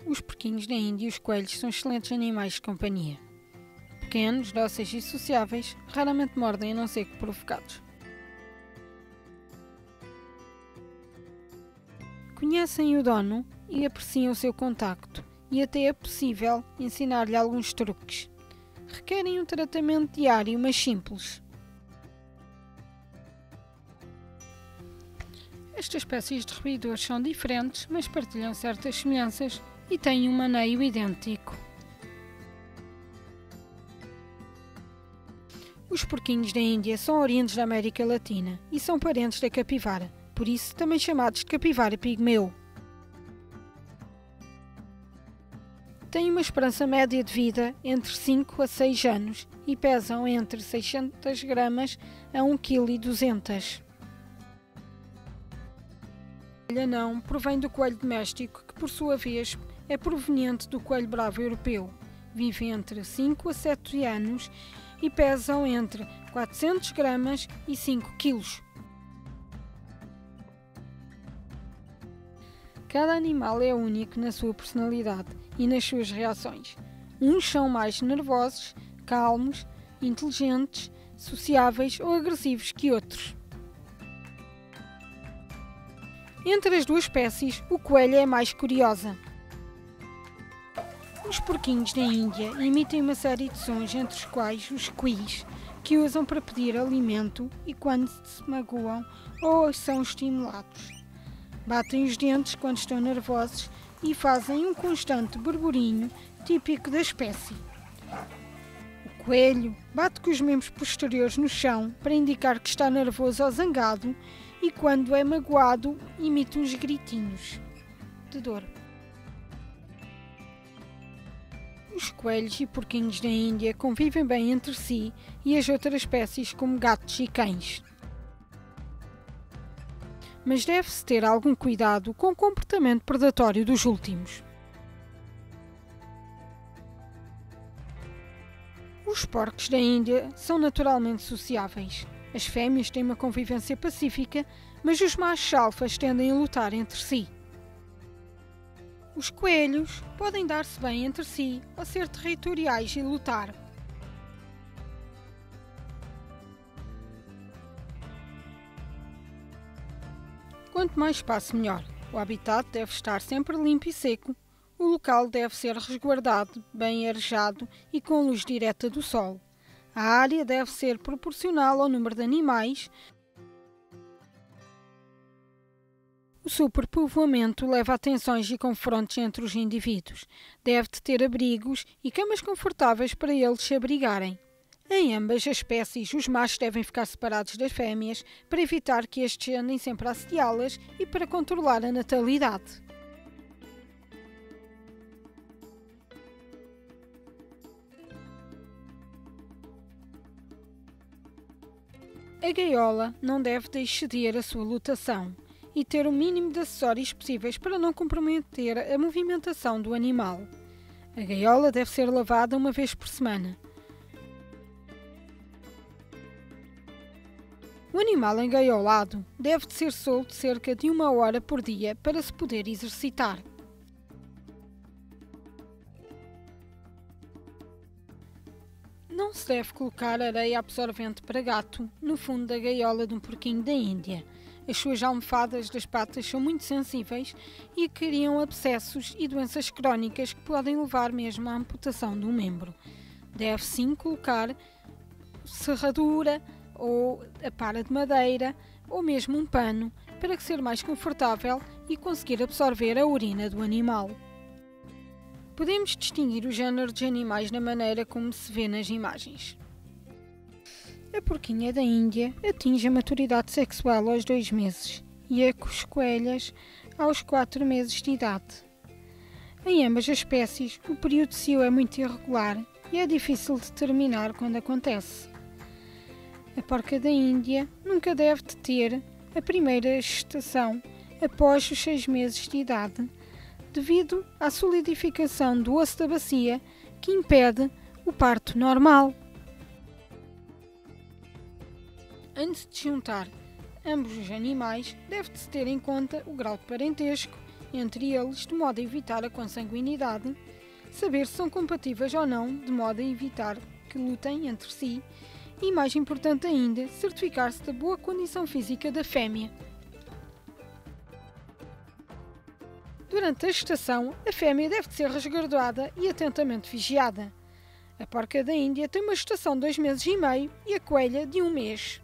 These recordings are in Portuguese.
Os porquinhos da Índia e os coelhos são excelentes animais de companhia. Pequenos, dóceis e sociáveis, raramente mordem a não ser que provocados. Conhecem o dono e apreciam o seu contacto, e até é possível ensinar-lhe alguns truques. Requerem um tratamento diário, mas simples. Estas espécies de roedores são diferentes, mas partilham certas semelhanças e têm um maneio idêntico. Os porquinhos da Índia são oriundos da América Latina e são parentes da capivara, por isso também chamados de capivara pigmeu. Têm uma esperança média de vida entre 5 a 6 anos e pesam entre 600 gramas a 1,2 kg. O coelho anão provém do coelho doméstico, que por sua vez é proveniente do coelho bravo europeu. Vive entre 5 a 7 anos e pesam entre 400 gramas e 5 kg. Cada animal é único na sua personalidade e nas suas reações. Uns são mais nervosos, calmos, inteligentes, sociáveis ou agressivos que outros. Entre as duas espécies, o coelho é a mais curiosa. Os porquinhos da Índia emitem uma série de sons, entre os quais os squeals, que usam para pedir alimento e quando se magoam ou são estimulados. Batem os dentes quando estão nervosos e fazem um constante burburinho típico da espécie. O coelho bate com os membros posteriores no chão para indicar que está nervoso ou zangado e quando é magoado emite uns gritinhos de dor. Os coelhos e porquinhos da Índia convivem bem entre si e as outras espécies como gatos e cães. Mas deve-se ter algum cuidado com o comportamento predatório dos últimos. Os porcos da Índia são naturalmente sociáveis. As fêmeas têm uma convivência pacífica, mas os machos alfas tendem a lutar entre si. Os coelhos podem dar-se bem entre si ou ser territoriais e lutar. Quanto mais espaço, melhor. O habitat deve estar sempre limpo e seco. O local deve ser resguardado, bem arejado e com luz direta do sol. A área deve ser proporcional ao número de animais. O superpovoamento leva a tensões e confrontos entre os indivíduos. Deve-de ter abrigos e camas confortáveis para eles se abrigarem. Em ambas as espécies, os machos devem ficar separados das fêmeas para evitar que estes andem sempre a assediá-las e para controlar a natalidade. A gaiola não deve de exceder a sua lotação e ter o mínimo de acessórios possíveis para não comprometer a movimentação do animal. A gaiola deve ser lavada uma vez por semana. O animal engaiolado deve de ser solto cerca de 1 hora por dia para se poder exercitar. Não se deve colocar areia absorvente para gato no fundo da gaiola de um porquinho da Índia. As suas almofadas das patas são muito sensíveis e criam abscessos e doenças crónicas que podem levar mesmo à amputação de um membro. Deve sim colocar serradura ou a para de madeira ou mesmo um pano para ser mais confortável e conseguir absorver a urina do animal. Podemos distinguir o género dos animais na maneira como se vê nas imagens. A porquinha da Índia atinge a maturidade sexual aos 2 meses e a coelhas aos 4 meses de idade. Em ambas as espécies, o período de cio é muito irregular e é difícil de determinar quando acontece. A porca da Índia nunca deve de ter a primeira gestação após os 6 meses de idade, devido à solidificação do osso da bacia que impede o parto normal. Antes de juntar ambos os animais, deve-se ter em conta o grau de parentesco entre eles de modo a evitar a consanguinidade, saber se são compatíveis ou não de modo a evitar que lutem entre si e, mais importante ainda, certificar-se da boa condição física da fêmea. Durante a gestação, a fêmea deve ser resguardada e atentamente vigiada. A porca da Índia tem uma gestação de 2 meses e meio e a coelha de 1 mês.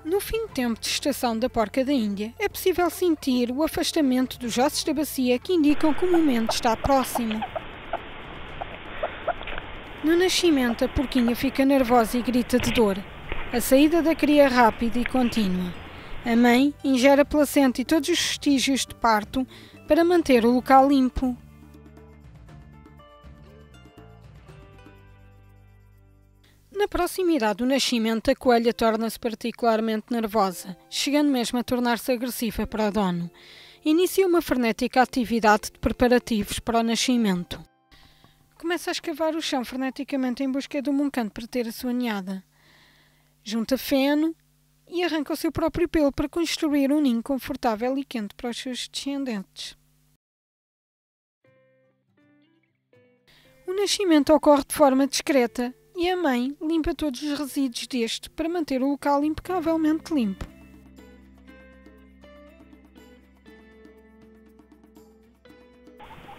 No fim do tempo de gestação da porca da Índia, é possível sentir o afastamento dos ossos da bacia que indicam que o momento está próximo. No nascimento, a porquinha fica nervosa e grita de dor. A saída da cria é rápida e contínua. A mãe ingere a placenta e todos os vestígios de parto para manter o local limpo. Na proximidade do nascimento, a coelha torna-se particularmente nervosa, chegando mesmo a tornar-se agressiva para o dono. Inicia uma frenética atividade de preparativos para o nascimento. Começa a escavar o chão freneticamente em busca de um moncante para ter a sua ninhada. Junta feno e arranca o seu próprio pelo para construir um ninho confortável e quente para os seus descendentes. O nascimento ocorre de forma discreta e a mãe limpa todos os resíduos deste para manter o local impecavelmente limpo.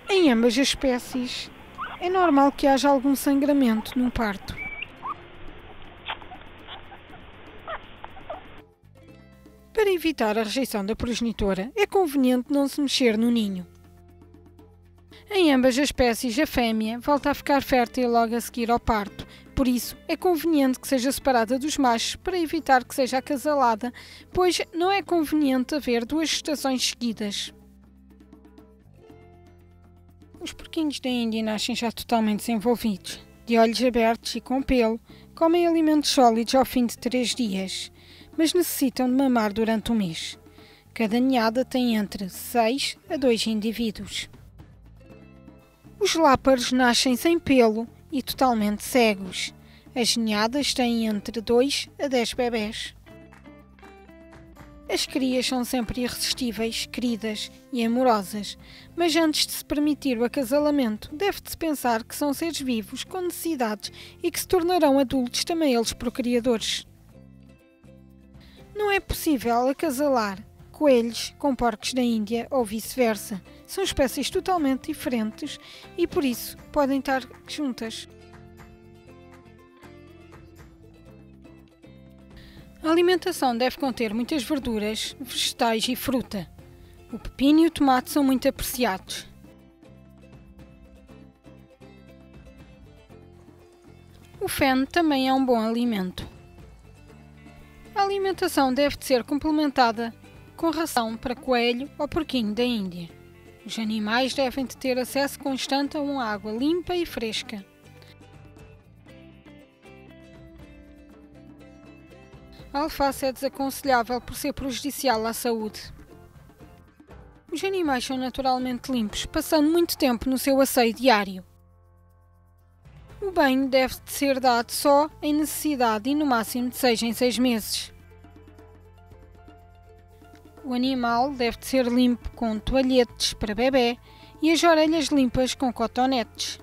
Em ambas as espécies, é normal que haja algum sangramento no parto. Para evitar a rejeição da progenitora, é conveniente não se mexer no ninho. Em ambas as espécies, a fêmea volta a ficar fértil logo a seguir ao parto, por isso é conveniente que seja separada dos machos para evitar que seja acasalada, pois não é conveniente haver 2 gestações seguidas. Os porquinhos da Índia nascem já totalmente desenvolvidos, de olhos abertos e com pelo, comem alimentos sólidos ao fim de 3 dias, mas necessitam de mamar durante 1 mês. Cada ninhada tem entre 6 a 2 indivíduos. Os láparos nascem sem pelo e totalmente cegos. As ninhadas têm entre 2 a 10 bebés. As crias são sempre irresistíveis, queridas e amorosas, mas antes de se permitir o acasalamento, deve-se pensar que são seres vivos com necessidades e que se tornarão adultos também eles procriadores. Não é possível acasalar coelhos com porcos da Índia ou vice-versa. São espécies totalmente diferentes e por isso podem estar juntas. A alimentação deve conter muitas verduras, vegetais e fruta. O pepino e o tomate são muito apreciados. O feno também é um bom alimento. A alimentação deve ser complementada com ração para coelho ou porquinho da Índia. Os animais devem ter acesso constante a uma água limpa e fresca. A alface é desaconselhável por ser prejudicial à saúde. Os animais são naturalmente limpos, passando muito tempo no seu asseio diário. O banho deve ser dado só em necessidade e no máximo de 6 em 6 meses. O animal deve ser limpo com toalhetes para bebê e as orelhas limpas com cotonetes.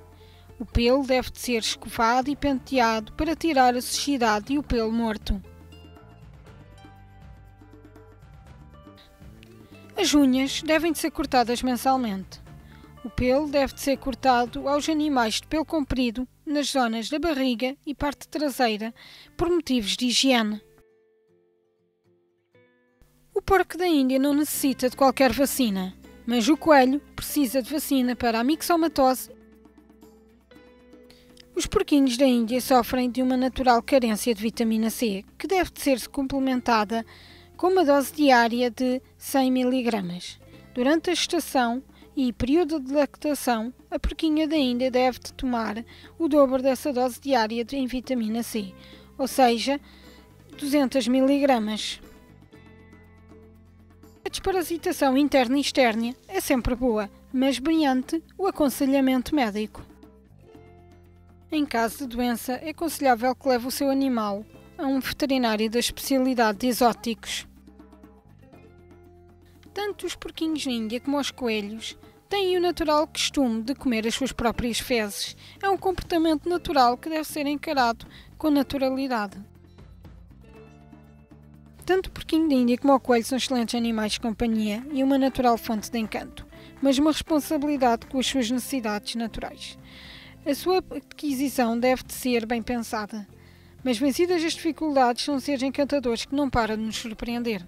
O pelo deve ser escovado e penteado para tirar a sujidade e o pelo morto. As unhas devem ser cortadas mensalmente. O pelo deve ser cortado aos animais de pelo comprido nas zonas da barriga e parte traseira por motivos de higiene. O porco da Índia não necessita de qualquer vacina, mas o coelho precisa de vacina para a mixomatose. Os porquinhos da Índia sofrem de uma natural carência de vitamina C, que deve ser complementada com uma dose diária de 100 mg. Durante a gestação e período de lactação, a porquinha da Índia deve tomar o dobro dessa dose diária em vitamina C, ou seja, 200 mg. A desparasitação interna e externa é sempre boa, mas mediante o aconselhamento médico. Em caso de doença, é aconselhável que leve o seu animal a um veterinário da especialidade de exóticos. Tanto os porquinhos da Índia como os coelhos têm o natural costume de comer as suas próprias fezes. É um comportamento natural que deve ser encarado com naturalidade. Tanto o porquinho da Índia como o coelho são excelentes animais de companhia e uma natural fonte de encanto, mas uma responsabilidade com as suas necessidades naturais. A sua aquisição deve de ser bem pensada, mas vencidas as dificuldades, são seres encantadores que não param de nos surpreender.